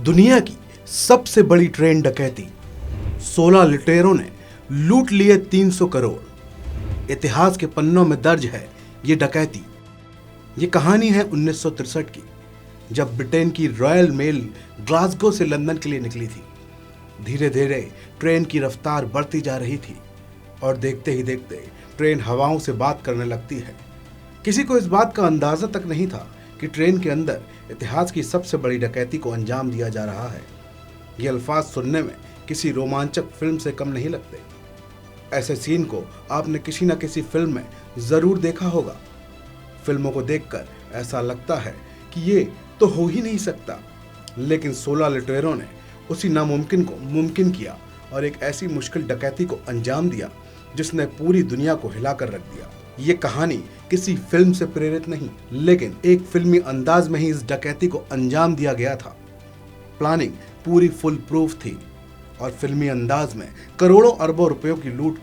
दुनिया की सबसे बड़ी ट्रेन डकैती, 16 लुटेरों ने लूट लिए 300 करोड़। इतिहास के पन्नों में दर्ज है ये डकैती। ये कहानी है 1963 की, जब ब्रिटेन की रॉयल मेल ग्लासगो से लंदन के लिए निकली थी। धीरे धीरे ट्रेन की रफ्तार बढ़ती जा रही थी और देखते ही देखते ट्रेन हवाओं से बात करने लगती है। किसी को इस बात का अंदाजा तक नहीं था कि ट्रेन के अंदर इतिहास की सबसे बड़ी डकैती को अंजाम दिया जा रहा है। ये अल्फाज सुनने में किसी रोमांचक फिल्म से कम नहीं लगते। ऐसे सीन को आपने किसी न किसी फिल्म में जरूर देखा होगा। फिल्मों को देखकर ऐसा लगता है कि ये तो हो ही नहीं सकता, लेकिन 16 लुटेरों ने उसी नामुमकिन को मुमकिन किया और एक ऐसी मुश्किल डकैती को अंजाम दिया जिसने पूरी दुनिया को हिलाकर रख दिया। ये कहानी किसी फिल्म से प्रेरित नहीं, लेकिन एक फिल्मी अंदाज में ही इस डकैती को अंजाम दिया गया था। प्लानिंग पूरी फुल प्रूफ थी और फिल्मी अंदाज में करोड़ों अरबों रुपयों की लूट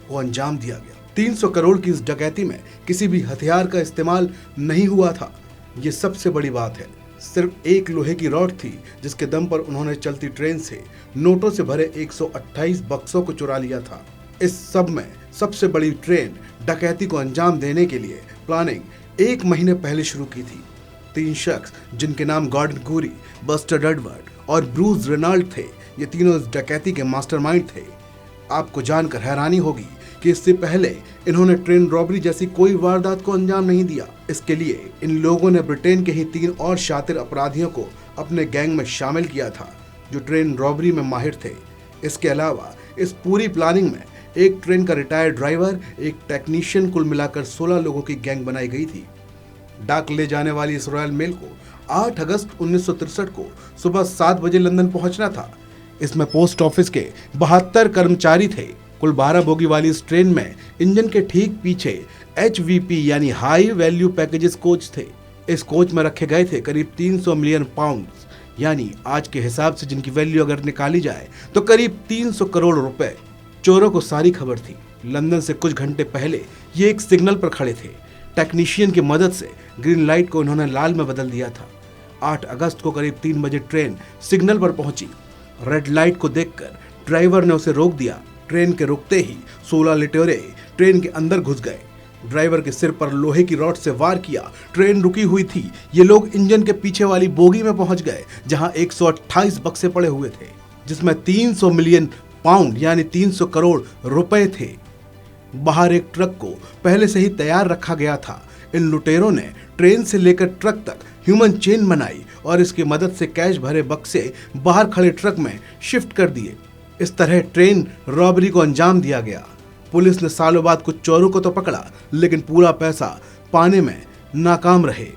को अंजाम दिया गया। 300 करोड़ की इस डकैती में किसी भी हथियार का इस्तेमाल नहीं हुआ था। ये सबसे बड़ी बात है। सिर्फ एक लोहे की रॉड थी जिसके दम पर उन्होंने चलती ट्रेन से नोटों से भरे 128 बक्सों को चुरा लिया था। इस सब में सबसे बड़ी ट्रेन डकैती को अंजाम देने के लिए प्लानिंग 1 महीने पहले शुरू की थी। 3 शख्स जिनके नाम गॉर्डन कूरी, बस्टर एडवर्ड और ब्रूस रेनाल्ड थे, ये तीनों इस डकैती के मास्टरमाइंड थे। आपको जानकर हैरानी होगी कि इससे पहले इन्होंने ट्रेन रॉबरी जैसी कोई वारदात को अंजाम नहीं दिया। इसके लिए इन लोगों ने ब्रिटेन के ही 3 और शातिर अपराधियों को अपने गैंग में शामिल किया था जो ट्रेन रॉबरी में माहिर थे। इसके अलावा इस पूरी प्लानिंग में एक ट्रेन का रिटायर्ड ड्राइवर, एक टेक्नीशियन, कुल मिलाकर 16 लोगों की गैंग बनाई गई थी। डाक ले जाने वाली इस रॉयल मेल को 8 अगस्त 1963 को सुबह 7 बजे लंदन पहुंचना था। इसमें पोस्ट ऑफिस के 72 कर्मचारी थे। कुल 12 बोगी वाली इस ट्रेन में इंजन के ठीक पीछे HVP यानी हाई वैल्यू पैकेजेस कोच थे। इस कोच में रखे गए थे करीब 300 मिलियन पाउंड, यानी आज के हिसाब से जिनकी वैल्यू अगर निकाली जाए तो करीब 300 करोड़ रुपए। चोरों को सारी खबर थी। लंदन से कुछ घंटे पहले ये एक सिग्नल पर खड़े थे। टेक्नीशियन की मदद से ग्रीन लाइट को उन्होंने लाल में बदल दिया था। 8 अगस्त को करीब 3 बजे ट्रेन सिग्नल पर पहुंची। रेड लाइट को देखकर ड्राइवर ने उसे रोक दिया। ट्रेन के रुकते ही 16 लुटेरे ट्रेन के अंदर घुस गए। ड्राइवर के सिर पर लोहे की रॉड से वार किया। ट्रेन रुकी हुई थी। ये लोग इंजन के पीछे वाली बोगी में पहुंच गए जहां 128 बक्से पड़े हुए थे, जिसमें 300 मिलियन पाउंड यानी 300 करोड़ रुपए थे। बाहर एक ट्रक को पहले से ही तैयार रखा गया था। इन लुटेरों ने ट्रेन से लेकर ट्रक तक ह्यूमन चेन बनाई और इसकी मदद से कैश भरे बक्से बाहर खड़े ट्रक में शिफ्ट कर दिए। इस तरह ट्रेन रॉबरी को अंजाम दिया गया। पुलिस ने सालों बाद कुछ चोरों को तो पकड़ा, लेकिन पूरा पैसा पाने में नाकाम रहे।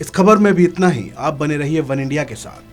इस खबर में भी इतना ही। आप बने रहिए वन इंडिया के साथ।